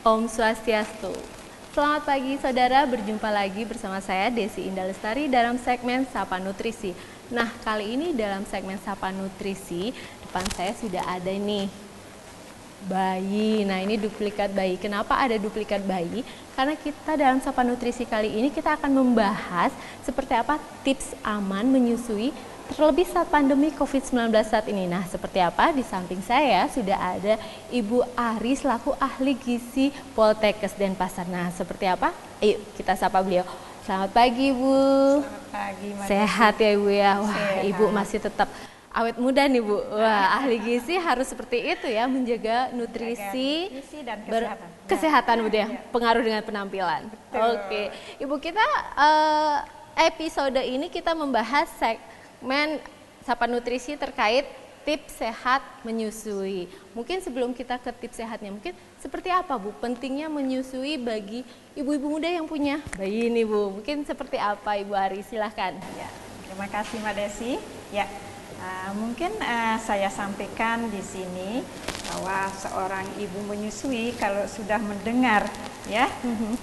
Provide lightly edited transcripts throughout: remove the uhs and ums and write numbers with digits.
Om Swastiastu. Selamat pagi saudara, berjumpa lagi bersama saya Desi Indah Lestari dalam segmen Sapa Nutrisi. Nah, kali ini dalam segmen Sapa Nutrisi, depan saya sudah ada nih bayi. Nah, ini duplikat bayi. Kenapa ada duplikat bayi? Karena kita dalam Sapa Nutrisi kali ini kita akan membahas seperti apa tips aman menyusui terlebih saat pandemi COVID-19 saat ini. Nah, seperti apa? Di samping saya sudah ada Ibu Ari selaku ahli gizi Poltekkes Denpasar. Nah, seperti apa? Ayo kita sapa beliau. Selamat pagi, Bu. Selamat pagi, Mbak. Sehat ya, Bu ya? Wah, Sehat. Ibu masih tetap awet muda nih, Bu. Wah, ahli gizi harus seperti itu ya, menjaga nutrisi dan kesehatan. kesehatan, Bu ya. Pengaruh dengan penampilan. Betul. Oke. Ibu, kita episode ini kita membahas segmen Sapa Nutrisi terkait tips sehat menyusui. Mungkin sebelum kita ke tips sehatnya, mungkin seperti apa, Bu, pentingnya menyusui bagi ibu-ibu muda yang punya bayi ini, Bu? Mungkin seperti apa, Ibu Ari? Silahkan. Ya, terima kasih, Mbak Desi. Ya, mungkin saya sampaikan di sini bahwa seorang ibu menyusui kalau sudah mendengar ya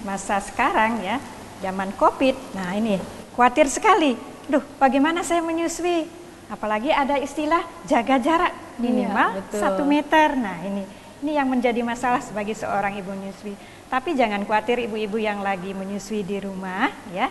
masa sekarang ya zaman COVID, nah ini khawatir sekali. Duh, bagaimana saya menyusui? Apalagi ada istilah jaga jarak minimal 1 meter. Nah, ini yang menjadi masalah sebagai seorang ibu menyusui. Tapi jangan khawatir ibu-ibu yang lagi menyusui di rumah ya.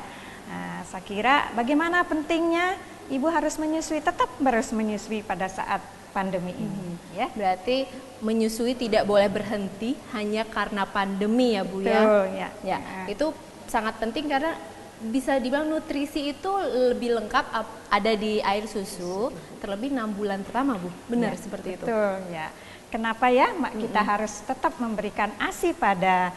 Saya kira bagaimana pentingnya ibu harus menyusui, tetap harus menyusui pada saat pandemi ini ya. Berarti menyusui tidak boleh berhenti hanya karena pandemi ya, Bu ya. Betul, ya. Ya, itu sangat penting karena bisa dibilang nutrisi itu lebih lengkap ada di air susu terlebih 6 bulan pertama, Bu. Benar Ya, seperti itu. Betul ya. Kenapa ya kita harus tetap memberikan ASI pada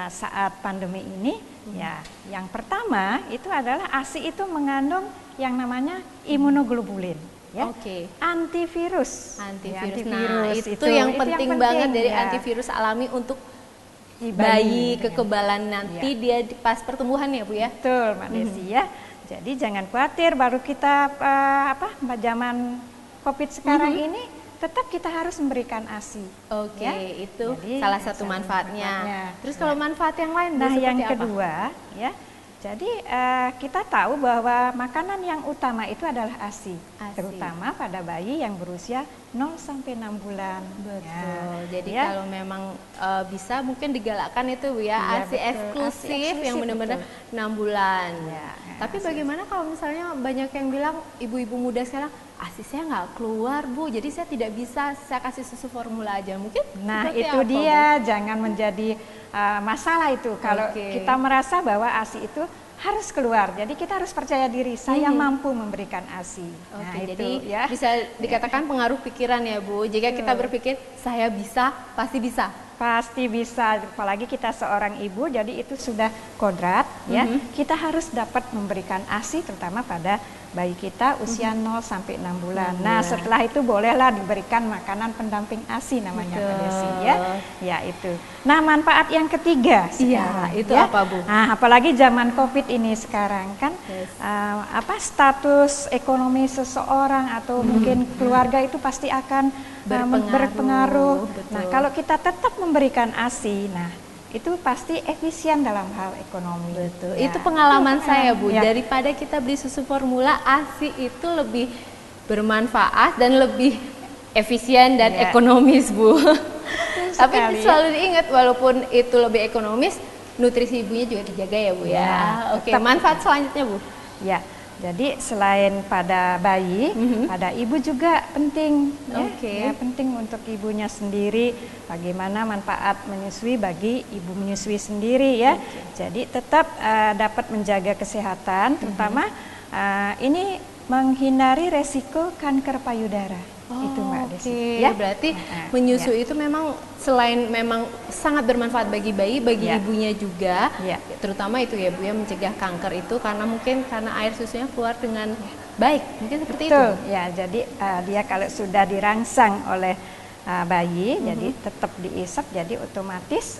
saat pandemi ini? Ya, yang pertama itu adalah ASI itu mengandung yang namanya imunoglobulin. Ya. Oke. Antivirus. Antivirus. Ya, Nah, itu yang penting banget dari ya. antivirus alami untuk Di bayi ya. kekebalan nanti dia pas pertumbuhan ya, Bu ya. Betul, Mbak Desi ya. Jadi jangan khawatir baru kita zaman COVID sekarang ini tetap kita harus memberikan ASI. Oke, ya. itu Jadi, salah satu manfaatnya. Terus kalau manfaat yang lain, Bu, Nah, seperti yang apa? kedua ya. Jadi kita tahu bahwa makanan yang utama itu adalah ASI, terutama pada bayi yang berusia 0 sampai 6 bulan. Betul. Ya. Jadi Ya. kalau memang bisa mungkin digalakkan itu, Bu ya, Iya, ASI betul. eksklusif ASI yang benar-benar betul. 6 bulan. Ya, Tapi ASI. bagaimana kalau misalnya banyak yang bilang ibu-ibu muda sekarang ASI saya nggak keluar, Bu, jadi saya tidak bisa, saya kasih susu formula aja. Mungkin Nah, seperti itu apa, dia, Bu? jangan menjadi masalah itu kalau Oke. kita merasa bahwa ASI itu harus keluar. Jadi kita harus percaya diri, saya mampu memberikan ASI. Nah, Oke, itu jadi ya. bisa dikatakan pengaruh pikiran ya, Bu. Jika kita berpikir saya bisa, pasti bisa. Pasti bisa, apalagi kita seorang ibu, jadi itu sudah kodrat ya. Kita harus dapat memberikan ASI terutama pada bayi kita usia 0 sampai 6 bulan. Nah, setelah itu bolehlah diberikan makanan pendamping ASI namanya, Mbak Desi ya. Ya, itu. Nah, manfaat yang ketiga sekarang, itu ya. apa, Bu? Nah, apalagi zaman Covid ini sekarang kan status ekonomi seseorang atau mungkin keluarga itu pasti akan berpengaruh. Betul. Nah, kalau kita tetap memberikan ASI, nah itu pasti efisien dalam hal ekonomi. Betul. Ya. Itu pengalaman saya, Bu. Ya. Daripada kita beli susu formula, ASI itu lebih bermanfaat dan lebih efisien dan Ya. ekonomis, Bu. Tapi sekali, selalu diingat, walaupun itu lebih ekonomis, nutrisi ibunya juga dijaga ya, Bu ya. Ya, Oke, tetap. manfaat selanjutnya, Bu. Ya, jadi selain pada bayi, pada ibu juga penting. Ya. Oke. Ya, penting untuk ibunya sendiri. Bagaimana manfaat menyusui bagi ibu menyusui sendiri ya. Jadi tetap dapat menjaga kesehatan, terutama ini menghindari resiko kanker payudara. Itu Mbak Desi. Oke, Ya. berarti menyusui itu memang selain memang sangat bermanfaat bagi bayi, bagi Ya. ibunya juga, Ya. terutama itu ya, Bu ya, mencegah kanker itu karena mungkin karena air susunya keluar dengan baik, mungkin seperti itu. Betul. Ya, jadi dia kalau sudah dirangsang oleh bayi, jadi tetap diisap, jadi otomatis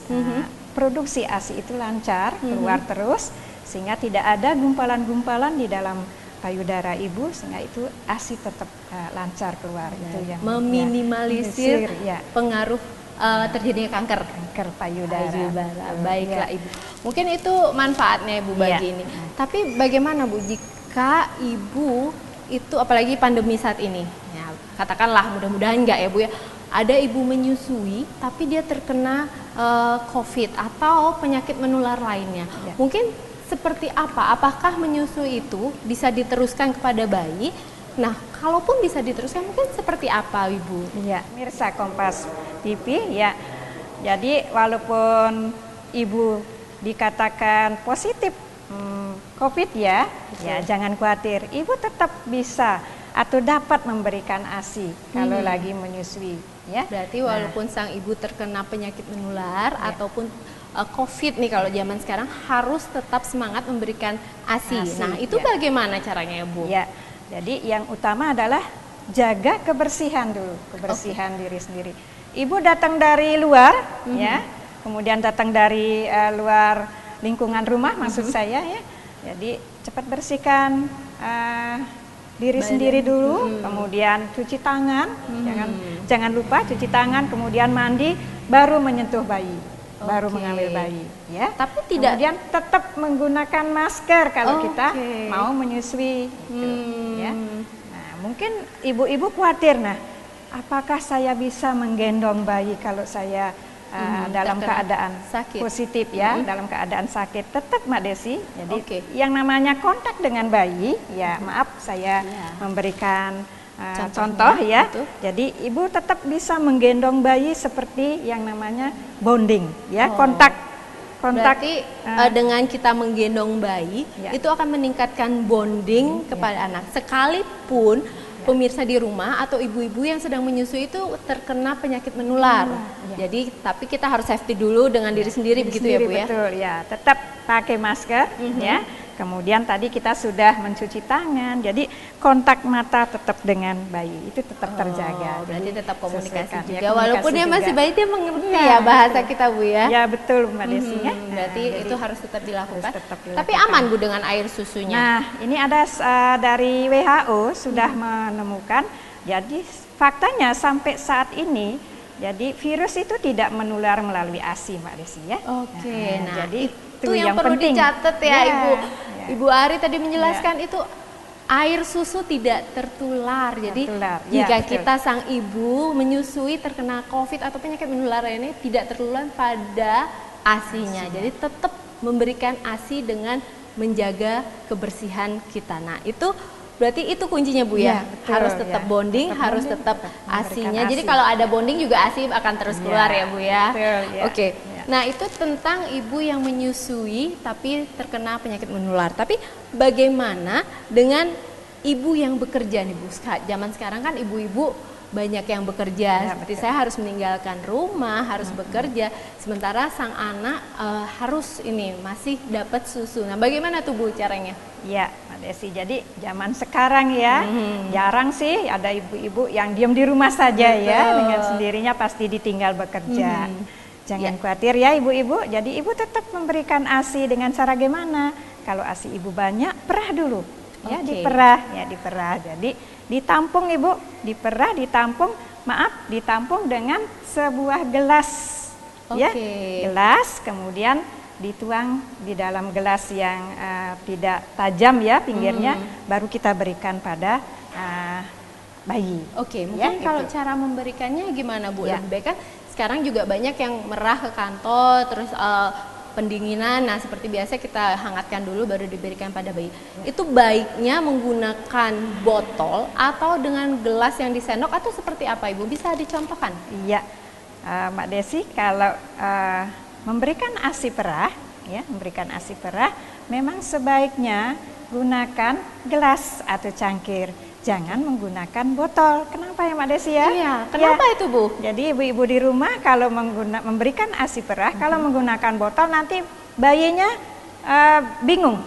produksi ASI itu lancar, keluar terus, sehingga tidak ada gumpalan-gumpalan di dalam payudara ibu, sehingga itu ASI tetap lancar keluar. Itu yang Meminimalisir ya. pengaruh terjadinya kanker. Kanker payudara. Baiklah Ibu. Mungkin itu manfaatnya Ibu bagi ini. Tapi bagaimana Bu jika Ibu itu apalagi pandemi saat ini? Ya, katakanlah mudah-mudahan enggak ya Bu ya. Ada ibu menyusui tapi dia terkena COVID atau penyakit menular lainnya. Mungkin seperti apa? Apakah menyusui itu bisa diteruskan kepada bayi? Nah, kalaupun bisa diteruskan mungkin seperti apa Ibu? Ya, mirsa Kompas TV ya. Jadi walaupun ibu dikatakan positif COVID ya jangan khawatir. Ibu tetap bisa atau dapat memberikan ASI kalau lagi menyusui ya. Berarti walaupun sang ibu terkena penyakit menular ataupun COVID nih kalau zaman sekarang harus tetap semangat memberikan ASI. Nah, itu bagaimana caranya ya Bu? Ya. Jadi yang utama adalah jaga kebersihan dulu, kebersihan diri sendiri. Ibu datang dari luar ya, kemudian datang dari luar lingkungan rumah maksud saya ya. Jadi cepat bersihkan diri sendiri dulu, kemudian cuci tangan, jangan lupa cuci tangan, kemudian mandi, baru menyentuh bayi, baru mengambil bayi, ya. Tapi tidak, kemudian tetap menggunakan masker kalau kita mau menyusui, gitu, ya. Nah, mungkin ibu-ibu khawatir, nah, apakah saya bisa menggendong bayi kalau saya dalam keadaan sakit, positif ya, dalam keadaan sakit, tetap Mbak Desi. Jadi yang namanya kontak dengan bayi, ya maaf saya memberikan contoh ya. Betul. Jadi ibu tetap bisa menggendong bayi seperti yang namanya bonding ya, kontak. Berarti dengan kita menggendong bayi itu akan meningkatkan bonding kepada anak, sekalipun pemirsa di rumah atau ibu-ibu yang sedang menyusui itu terkena penyakit menular. Jadi tapi kita harus safety dulu dengan diri sendiri begitu ya Bu ya. Betul ya, tetap pakai masker ya. Kemudian tadi kita sudah mencuci tangan. Jadi kontak mata tetap dengan bayi itu tetap terjaga. Berarti tetap komunikasi juga ya, walaupun dia masih bayi dia mengerti ya bahasa kita Bu ya. Ya betul Mbak Desi ya. Berarti itu harus tetap dilakukan. Tapi aman Bu dengan air susunya. Nah, ini ada dari WHO sudah menemukan. Jadi faktanya sampai saat ini jadi virus itu tidak menular melalui ASI Mbak Desi ya. Oke, nah jadi itu yang perlu penting dicatat ya, Ibu. Ibu Ari tadi menjelaskan itu air susu tidak tertular. Jadi jika kita sang ibu menyusui terkena COVID atau penyakit menular ini tidak tertular pada ASI-nya. Jadi tetap memberikan ASI dengan menjaga kebersihan kita. Nah, itu berarti itu kuncinya Bu ya, betul, harus tetap bonding, harus tetap ASI-nya. Jadi kalau ada bonding juga ASI akan terus keluar ya Bu ya. Oke. Nah, itu tentang ibu yang menyusui tapi terkena penyakit menular. Tapi bagaimana dengan ibu yang bekerja nih Bu? Zaman sekarang kan ibu-ibu banyak yang bekerja, seperti saya harus meninggalkan rumah, harus bekerja, sementara sang anak harus masih dapat susu. Nah, bagaimana tuh Bu caranya? Ya, Mbak Desi. Jadi zaman sekarang ya, jarang sih ada ibu-ibu yang diam di rumah saja ya, dengan sendirinya pasti ditinggal bekerja. Jangan khawatir ya ibu-ibu. Jadi ibu tetap memberikan ASI dengan cara gimana? Kalau ASI ibu banyak, perah dulu. Ya, diperah. Jadi ditampung ibu, diperah, ditampung. Maaf, ditampung dengan sebuah gelas. Ya, gelas, kemudian dituang di dalam gelas yang tidak tajam ya pinggirnya, baru kita berikan pada bayi. Mungkin kalau cara memberikannya gimana Bu? Lebih baik kan sekarang juga banyak yang merah ke kantong, terus pendinginan. Nah, seperti biasa kita hangatkan dulu baru diberikan pada bayi. Itu baiknya menggunakan botol atau dengan gelas yang disendok atau seperti apa Ibu? Bisa dicontohkan? Iya, Mbak Desi, kalau memberikan ASI perah, ya, memberikan ASI perah, memang sebaiknya gunakan gelas atau cangkir. Jangan menggunakan botol. Kenapa ya Mbak Desi ya? Iya, kenapa itu Bu? Jadi ibu-ibu di rumah kalau memberikan ASI perah, kalau menggunakan botol nanti bayinya bingung.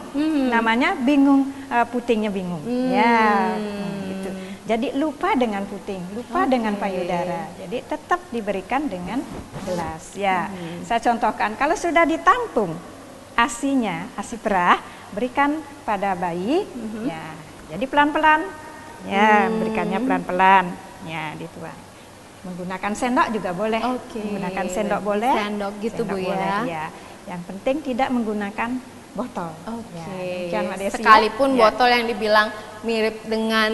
Namanya bingung, putingnya bingung. Gitu. Jadi lupa dengan puting, lupa dengan payudara. Jadi tetap diberikan dengan gelas. Ya, saya contohkan kalau sudah ditampung ASI-nya, ASI perah, berikan pada bayi. Ya, jadi pelan-pelan. Ya, berikannya pelan-pelan. Ya, dituang. Menggunakan sendok juga boleh. Oke. Menggunakan sendok boleh. Sendok gitu sendok Bu boleh, ya. ya. Yang penting tidak menggunakan botol. Oke. Ya, demikian, Mbak Desi, sekalipun ya. botol yang dibilang mirip dengan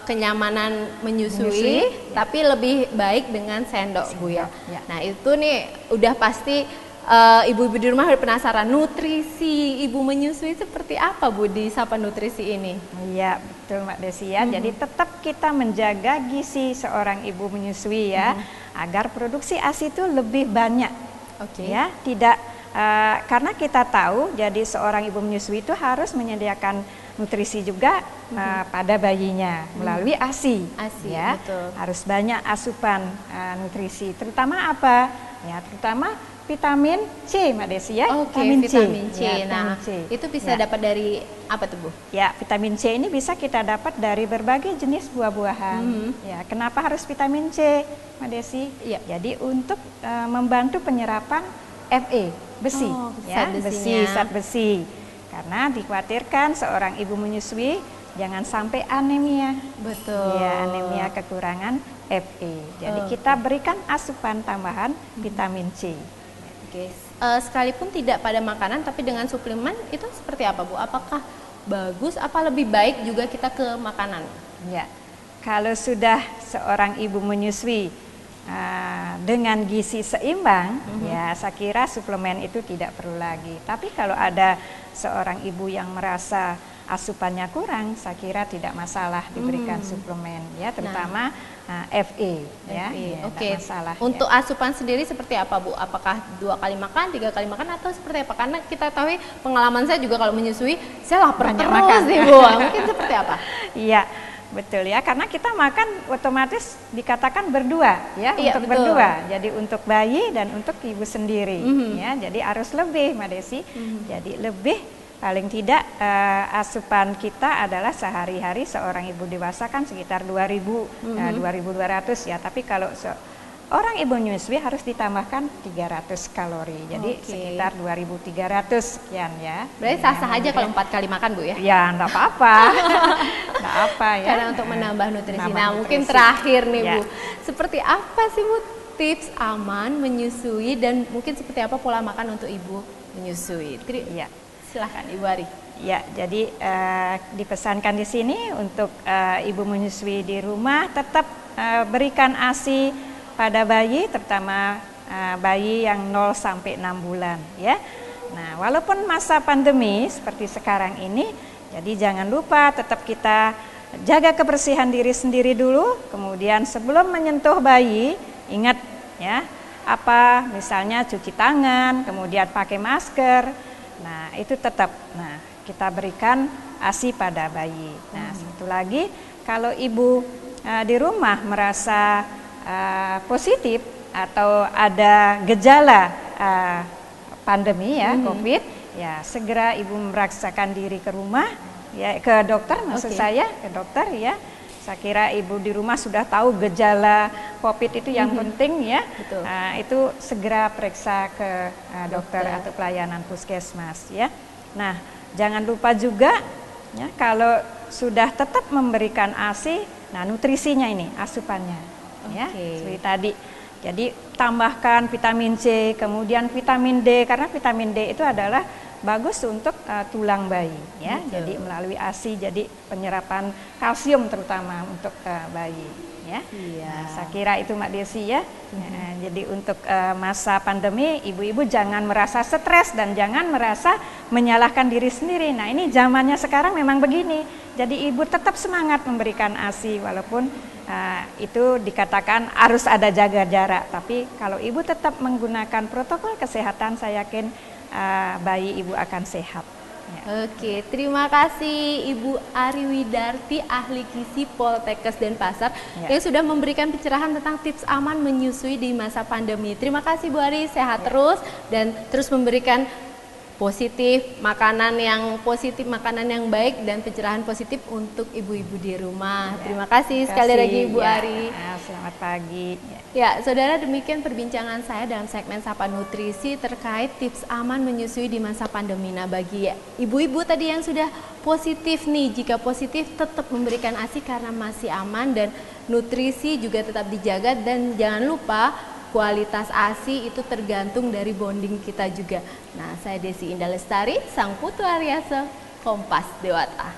kenyamanan menyusui, tapi lebih baik dengan sendok Bu ya. Ya. Nah itu nih udah pasti ibu-ibu di rumah udah penasaran nutrisi ibu menyusui seperti apa Bu di Sapa Nutrisi ini? Iya betul Mbak Desi ya. Jadi tetap kita menjaga gizi seorang ibu menyusui ya, agar produksi ASI itu lebih banyak. Oke. Ya, tidak karena kita tahu jadi seorang ibu menyusui itu harus menyediakan nutrisi juga pada bayinya melalui ASI. ASI, ya. betul. Harus banyak asupan nutrisi. Terutama apa? Ya, terutama vitamin C, Mbak Desi ya. Oke, vitamin C. Ya, Nah, vitamin C. itu bisa Ya. dapat dari apa tuh Bu? Ya, vitamin C ini bisa kita dapat dari berbagai jenis buah-buahan. Ya, kenapa harus vitamin C, Mbak Desi? Iya. Jadi untuk membantu penyerapan Fe, besi, Oh, ya, zat besi, besinya. zat besi. Karena dikhawatirkan seorang ibu menyusui jangan sampai anemia. Betul. Ya, anemia kekurangan Fe. Jadi kita berikan asupan tambahan vitamin C. Oke. Sekalipun tidak pada makanan tapi dengan suplemen itu seperti apa Bu? Apakah bagus apa lebih baik juga kita ke makanan? Ya, kalau sudah seorang ibu menyusui dengan gizi seimbang, ya saya kira suplemen itu tidak perlu lagi. Tapi kalau ada seorang ibu yang merasa asupannya kurang, saya kira tidak masalah diberikan suplemen, ya, terutama Fe, ya, ya, Oke. tidak masalah. Untuk ya. asupan sendiri seperti apa Bu? Apakah 2 kali makan, 3 kali makan atau seperti apa? Karena kita tahu pengalaman saya juga kalau menyusui, saya lapar Banyak terus makan. nih Bu. Mungkin seperti apa? Iya, betul ya. Karena kita makan otomatis dikatakan berdua, ya, Iya, untuk betul. berdua. Jadi untuk bayi dan untuk ibu sendiri, ya. Jadi harus lebih, Mbak Desi. Jadi lebih. Paling tidak asupan kita adalah sehari-hari seorang ibu dewasa kan sekitar 2.000, 2.200 ya. Tapi kalau orang ibu menyusui harus ditambahkan 300 kalori. Jadi Oke. sekitar 2.300 sekian ya. Berarti sah-sah aja kalau 4 kali makan Bu ya? Ya, enggak apa-apa. Enggak apa ya. Karena untuk menambah nutrisi. Menambah Nah, mungkin nutrisi. terakhir nih Ya. Bu, seperti apa sih Bu tips aman menyusui dan mungkin seperti apa pola makan untuk ibu menyusui? Ya. Silahkan Ibu Ari. Ya, jadi dipesankan di sini untuk ibu menyusui di rumah tetap berikan ASI pada bayi, terutama bayi yang 0 sampai 6 bulan ya. Nah, walaupun masa pandemi seperti sekarang ini, jadi jangan lupa tetap kita jaga kebersihan diri sendiri dulu, kemudian sebelum menyentuh bayi, ingat ya, apa misalnya cuci tangan, kemudian pakai masker. Nah, itu tetap. Nah, kita berikan ASI pada bayi. Nah, satu lagi, kalau ibu di rumah merasa positif atau ada gejala pandemi ya, COVID, ya segera ibu memeriksakan diri ke rumah, ya ke dokter maksud saya, ke dokter ya. Saya kira ibu di rumah sudah tahu gejala COVID itu yang penting ya. Betul. Itu segera periksa ke dokter atau pelayanan puskesmas ya. Nah, jangan lupa juga ya kalau sudah tetap memberikan ASI, nah nutrisinya ini asupannya ya seperti tadi. Jadi tambahkan vitamin C, kemudian vitamin D karena vitamin D itu adalah bagus untuk tulang bayi ya. Betul. Jadi melalui ASI jadi penyerapan kalsium terutama untuk bayi ya. Iya. Nah, saya kira itu Mbak Desi ya. Jadi untuk masa pandemi ibu-ibu jangan merasa stres dan jangan merasa menyalahkan diri sendiri. Nah, ini zamannya sekarang memang begini. Jadi ibu tetap semangat memberikan ASI walaupun itu dikatakan harus ada jaga jarak. Tapi kalau ibu tetap menggunakan protokol kesehatan, saya yakin bayi ibu akan sehat. Ya. Oke, terima kasih Ibu Ari Widarti, ahli gizi Poltekkes Denpasar yang sudah memberikan pencerahan tentang tips aman menyusui di masa pandemi. Terima kasih Bu Ari, sehat terus dan terus memberikan positif, makanan yang positif, makanan yang baik dan pencerahan positif untuk ibu-ibu di rumah. Terima kasih sekali lagi Ibu Ari. Selamat pagi. Ya, saudara, demikian perbincangan saya dalam segmen Sapa Nutrisi terkait tips aman menyusui di masa pandemi. Nah, bagi ibu-ibu tadi yang sudah positif nih, jika positif tetap memberikan ASI karena masih aman dan nutrisi juga tetap dijaga, dan jangan lupa kualitas ASI itu tergantung dari bonding kita juga. Nah, saya Desi Indah Lestari, Sang Putu Aryasa, Kompas Dewata.